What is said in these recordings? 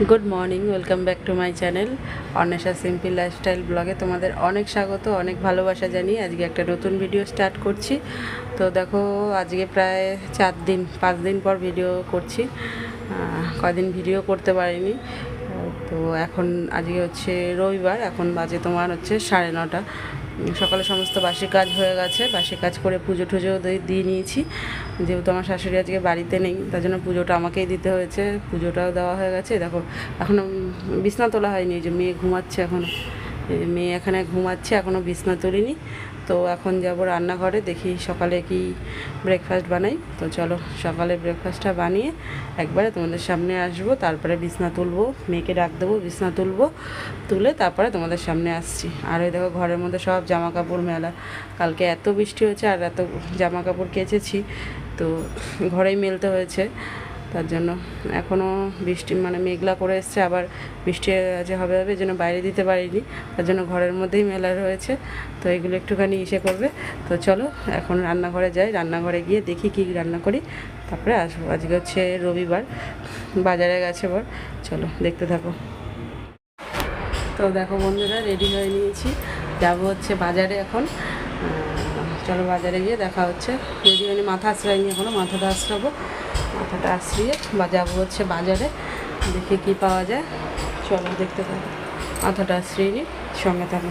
Good morning, welcome back to my channel Anwesha simple lifestyle ব্লগে তোমাদের অনেক স্বাগত, অনেক ভালোবাসা জানিয়ে আজকে একটা নতুন ভিডিও স্টার্ট করছি। তো দেখো, আজকে প্রায় 5 দিন পর ভিডিও করছি। কদিন ভিডিও করতে পারিনি। তো এখন আজকে হচ্ছে রবিবার, এখন বাজে তোমার হচ্ছে 9:30। সকালে সমস্ত বাসি কাজ হয়ে গেছে, বাসি কাজ করে পুজো টুজো দিয়ে নিয়েছি। যেহেতু আমার শাশুড়ি আজকে বাড়িতে নেই, তার জন্য পুজোটা আমাকেই দিতে হয়েছে। পুজোটাও দেওয়া হয়ে গেছে। দেখো, এখনও বিছনা তোলা হয়নি, যে মেয়ে ঘুমাচ্ছে এখনও। মেয়ে এখানে ঘুমাচ্ছে, এখনও বিছনা তুলিনি। তো এখন যাব রান্নাঘরে, দেখি সকালে কি ব্রেকফাস্ট বানাই। তো চলো, সকালে ব্রেকফাস্টটা বানিয়ে একবারে তোমাদের সামনে আসবো, তারপরে বিছনা তুলবো, মেয়েকে ডাক দেবো, বিছনা তুলে তারপরে তোমাদের সামনে আসছি। আর ওই দেখো, ঘরের মধ্যে সব জামা কাপড় মেলা। কালকে এত বৃষ্টি হয়েছে আর এত জামা কাপড় কেচেছি, তো ঘরেই মেলতে হয়েছে। তার জন্য এখনও বৃষ্টি মানে মেঘলা করে এসছে, আবার বৃষ্টি যে হবে এই জন্য বাইরে দিতে পারিনি, তার জন্য ঘরের মধ্যেই মেলা রয়েছে। তো এগুলো একটুখানি করবে। তো চলো এখন রান্নাঘরে যাই, রান্নাঘরে গিয়ে দেখি কী রান্না করি, তারপরে আসবো। আজকে হচ্ছে রবিবার, বাজারে গেছে বর। চলো দেখতে থাকো। তো দেখো বন্ধুরা, রেডি হয়ে নিয়েছি, যাবো হচ্ছে বাজারে এখন। চলো বাজারে গিয়ে দেখা হচ্ছে। রেডি হয়নি, মাথা আশ্রয়নি এখনও, মাথাটা আশ্রিয়ে যাবো হচ্ছে বাজারে, দেখে কি পাওয়া যায়। চলো দেখতে থাকো, মাথাটা আশ্রিয়ে নিই, সঙ্গে থাকো।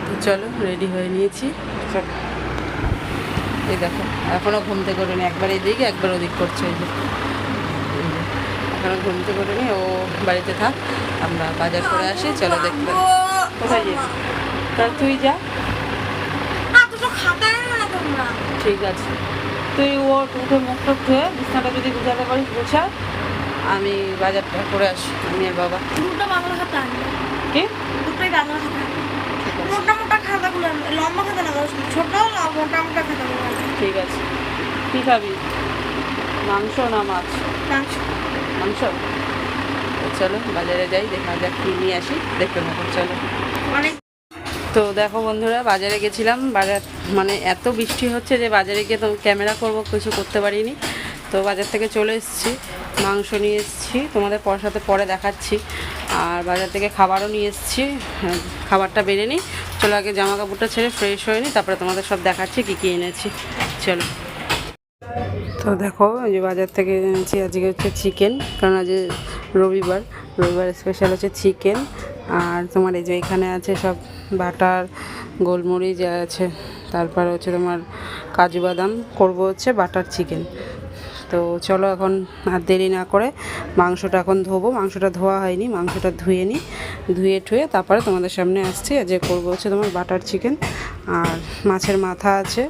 তো চলো রেডি হয়ে নিয়েছি। চলো, এই দেখো এখনও ঘুম থেকে ওঠেনি, একবার এদিকে একবার ওদিক করছে। এই যে এখনও ঘুম থেকে ওঠেনি, ও বাড়িতে থাক, আমরা বাজার করে আসি। চলো দেখতে। কোথায় যাবি? তাহলে তুই যা। ঠিক আছে, তুই উঠে মুখ টুক ধুয়ে বিছনাটা যদি গুছাতে পারিস গুছা, আমি বাজারটা করে আসি, আমি আর বাবা। দুটো বাংলা খাতা আনবে। কি? দুটোই বাংলা খাতা। মোটা মোটা খাতাগুলো আনবে, লম্বা খাতা না, ছোট মোটা মোটা খাতাগুলো আনবে। ঠিক আছে। কী খাবি, মাংস না মাছ? মাংস। মাংস। চলো বাজারে যাই, দেখা যাক কী নিয়ে আসি, দেখতে থাকো। চলো। অনেক। তো দেখো বন্ধুরা, বাজারে গেছিলাম। বাজার মানে এত বৃষ্টি হচ্ছে যে বাজারে গিয়ে তো ক্যামেরা করবো, কিছু করতে পারিনি। তো বাজার থেকে চলে এসেছি, মাংস নিয়ে এসেছি, তোমাদের সাথে পরে দেখাচ্ছি। আর বাজার থেকে খাবারও নিয়ে এসেছি, খাবারটা বেড়ে নিই। চলো আগে জামা কাপড়টা ছেড়ে ফ্রেশ হয়ে নিই, তারপরে তোমাদের সব দেখাচ্ছি কী কী এনেছি। চলো। তো দেখো, এই যে বাজার থেকে এনেছি আজকে হচ্ছে চিকেন, কারণ আজ রবিবার স্পেশাল হচ্ছে চিকেন। আর তোমার এই যে এখানে আছে সব বাটার, গোলমরিচ আছে, তারপর হচ্ছে তোমার কাজু বাদাম, করবো হচ্ছে বাটার চিকেন। তো চলো এখন আর দেরি না করে মাংসটা এখন ধোবো। মাংসটা ধোয়া হয়নি, মাংসটা ধুয়ে ঠুয়ে তারপরে তোমাদের সামনে আসছি। আর যে করবো হচ্ছে তোমার বাটার চিকেন। আর মাছের মাথা আছে,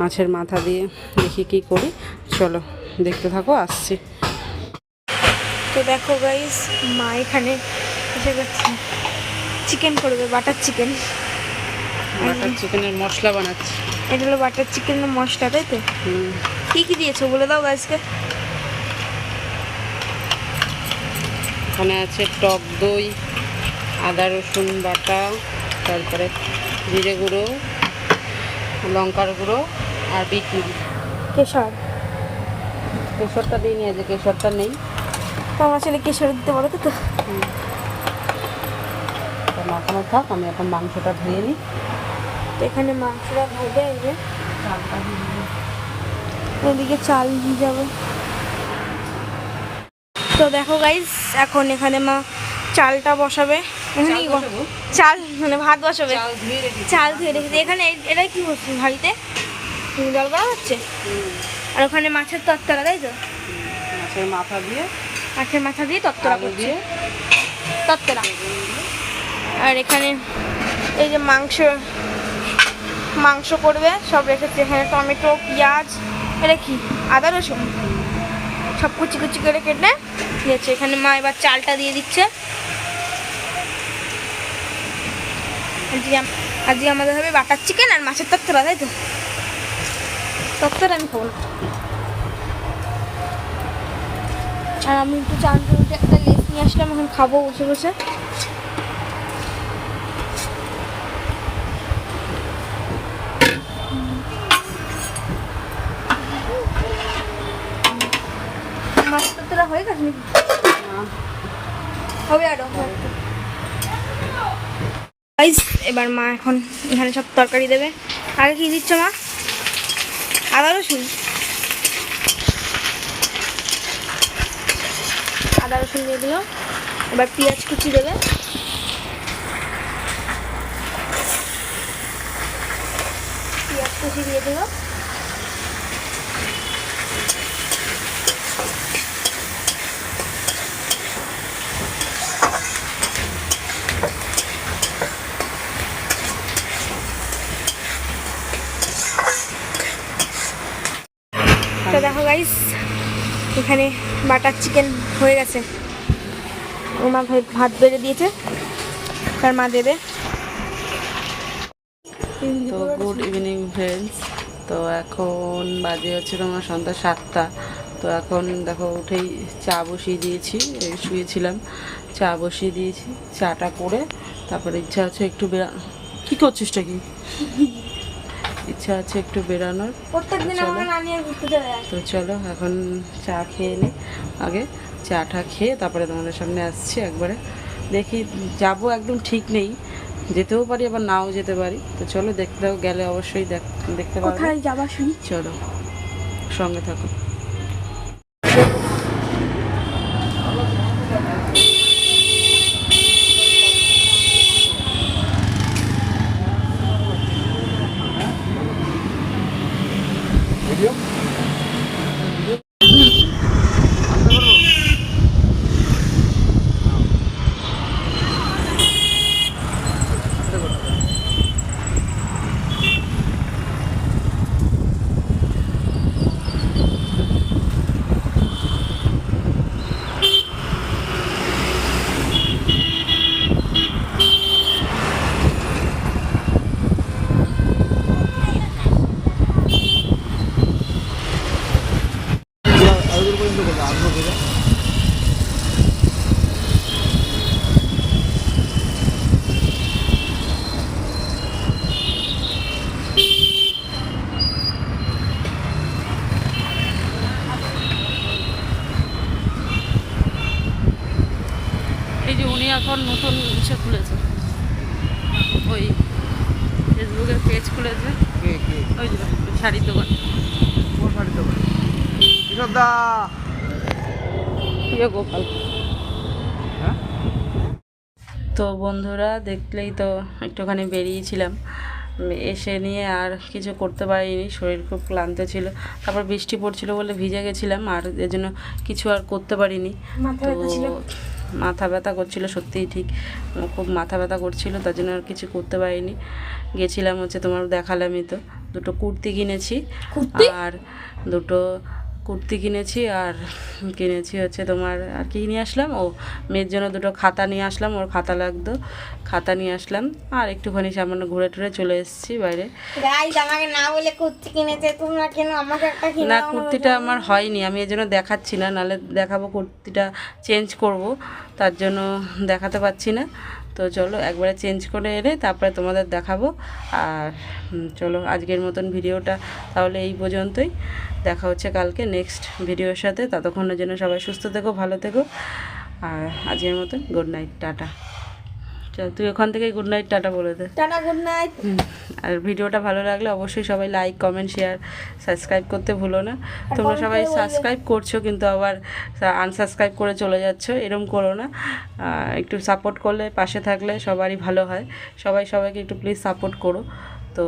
মাছের মাথা দিয়ে দেখি কী করি। চলো দেখতে থাকো, আসছি। তো দেখো গাইস, মা এখানে এসে গেছে, চিকেন করবে, বাটার চিকেন। বাটার চিকেনের মশলা বানাচ্ছি। এটা হলো বাটার চিকেনের মশলা, তাই তো? কী কী দিয়েছো বলে দাও গাইসকে। এখানে আছে টক দই, আদা রসুন বাটা, তারপরে জিরে গুঁড়ো, লঙ্কার গুঁড়ো আর বিট নুন। কেশরটা দিয়ে নিয়ে যে কেশরটা নেই, তো আমার ছেলে কেশর দিতে পারো তো। মাখানো থাক, আমি এখন মাংসটা ধুয়ে নিই। তো এখানে মাংসটা ভেজে এনে ওদিকে চাল যাবে। তো দেখো গাইস, এখন এখানে মা চালটা বসাবে। চাল মানে ভাত বসাবে, চাল ধুয়ে রেখেছে। এখানে এটা কি হচ্ছে ভাইতে, জল করা হচ্ছে। আর ওখানে মাছের তরকারি, তাই তো? মাছের মাথা দিয়ে তরকারি করছে, তরকারি। আর এখানে এই যে মাংস করবে, সব রেখেছে এখানে। টমেটো, পেঁয়াজ, এটা কি আদা রসুন সব কুচি কুচি করে কেটে দিয়েছে। এখানে মা এবার চালটা দিয়ে দিচ্ছে। আজকে আমাদের হবে বাটার চিকেন আর মাছের তরকারি, তাই তো? তরকারি আমি খাবো না। আর আমি একটু চান করে একটা লেস নিয়ে আসলাম, এখন খাবো বসে বসে। মাছ তরকারি হয়ে গেছে নাকি? হবে আরো। গাইস এবার মা এখন এখানে সব তরকারি দেবে। আগে কি দিচ্ছ মা? আদা রসুন দিয়ে দিল। এবার পেঁয়াজ কুচি দেবে। পেঁয়াজ কুচি দিয়ে দিল। তো দেখো গাইস এখানে বাটার চিকেন হয়ে গেছে। ও মা ভাত বেড়ে দিয়েছে, তার মা দেবে। তো গুড ইভিনিং ফ্রেন্ডস। তো এখন বাজে হচ্ছে তোমার সন্ধ্যা 7টা। তো এখন দেখো উঠেই চা বসিয়ে দিয়েছি, শুয়েছিলাম, চা বসিয়ে দিয়েছি। চাটা করে তারপরে ইচ্ছা আছে একটু কী করছিসটা কি ইচ্ছা আছে একটু বেরানোর। তো চলো এখন চা খেয়ে নিই। আগে চাটা খেয়ে তারপরে তোমাদের সামনে আসছি একবারে। দেখি যাব একদম ঠিক নেই, যেতেও পারি আবার নাও যেতে পারি। তো চলো দেখতেও গেলে অবশ্যই দেখতে পাবো। চলো সঙ্গে থাকো। এই যে উনি এখন নতুন ইসে খুলেছে, ওই ফেসবুকের পেজ খুলেছে, ওই যে শাড়ির দোকান। গোপাল। তো বন্ধুরা দেখলেই তো একটুখানি বেরিয়েছিলাম, এসে নিয়ে আর কিছু করতে পারিনি, শরীর খুব ক্লান্ত ছিল। তারপর বৃষ্টি পড়ছিল বলে ভিজে গেছিলাম, আর এর জন্য কিছু আর করতে পারিনি। তো মাথা ব্যথা করছিল, সত্যিই ঠিক খুব মাথা ব্যথা করছিল, তার জন্য আর কিছু করতে পারিনি। গেছিলাম হচ্ছে তোমার দেখালামই তো, দুটো কুর্তি কিনেছি, আর দুটো কুর্তি কিনেছি, আর কিনেছি হচ্ছে তোমার, আর কি নিয়ে আসলাম, ও মেয়ের জন্য দুটো খাতা নিয়ে আসলাম, ওর খাতা লাগতো, খাতা নিয়ে আসলাম। আর একটুখানি সামান্য ঘুরে টুরে চলে এসেছি বাইরে। আমাকে না বলে কুর্তি কিনেছে, তোমরা কেন আমাকে একটা কিনে? না, কুর্তিটা আমার হয়নি, আমি এর জন্য দেখাচ্ছি না, নাহলে দেখাবো, কুর্তিটা চেঞ্জ করব, তার জন্য দেখাতে পাচ্ছি না। তো চলো একবারে চেঞ্জ করে এলে তারপরে তোমাদের দেখাবো। আর চলো আজকের মতন ভিডিওটা তাহলে এই পর্যন্তই, দেখা হচ্ছে কালকে নেক্সট ভিডিওর সাথে। ততক্ষণের জন্য সবাই সুস্থ থেকো, ভালো থেকো, আর আজকের মতন গুড নাইট, টাটা। চল তুই ওখান থেকে গুড নাইট টাটা বলে দে। Tata, good night. আর ভিডিওটা ভালো লাগলে অবশ্যই সবাই লাইক, কমেন্ট, শেয়ার, সাবস্ক্রাইব করতে ভুলো না। তোমরা সবাই সাবস্ক্রাইব করছো কিন্তু আবার আনসাবস্ক্রাইব করে চলে যাচ্ছ, এরম করো না। একটু সাপোর্ট করলে, পাশে থাকলে সবারই ভালো হয়। সবাইকে একটু প্লিজ সাপোর্ট করো। তো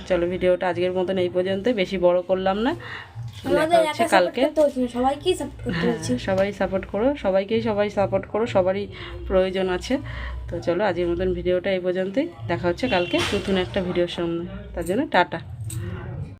চলো ভিডিওটা আজকের মতন এই পর্যন্তই, বেশি বড় করলাম না, দেখা হচ্ছে কালকে। সবাই সাপোর্ট করো, সবাই সাপোর্ট করো, সবারই প্রয়োজন আছে। তো চলো আজকের মতন ভিডিওটা এই পর্যন্তই, দেখা হচ্ছে কালকে নতুন একটা ভিডিওর সামনে, তার জন্য টাটা।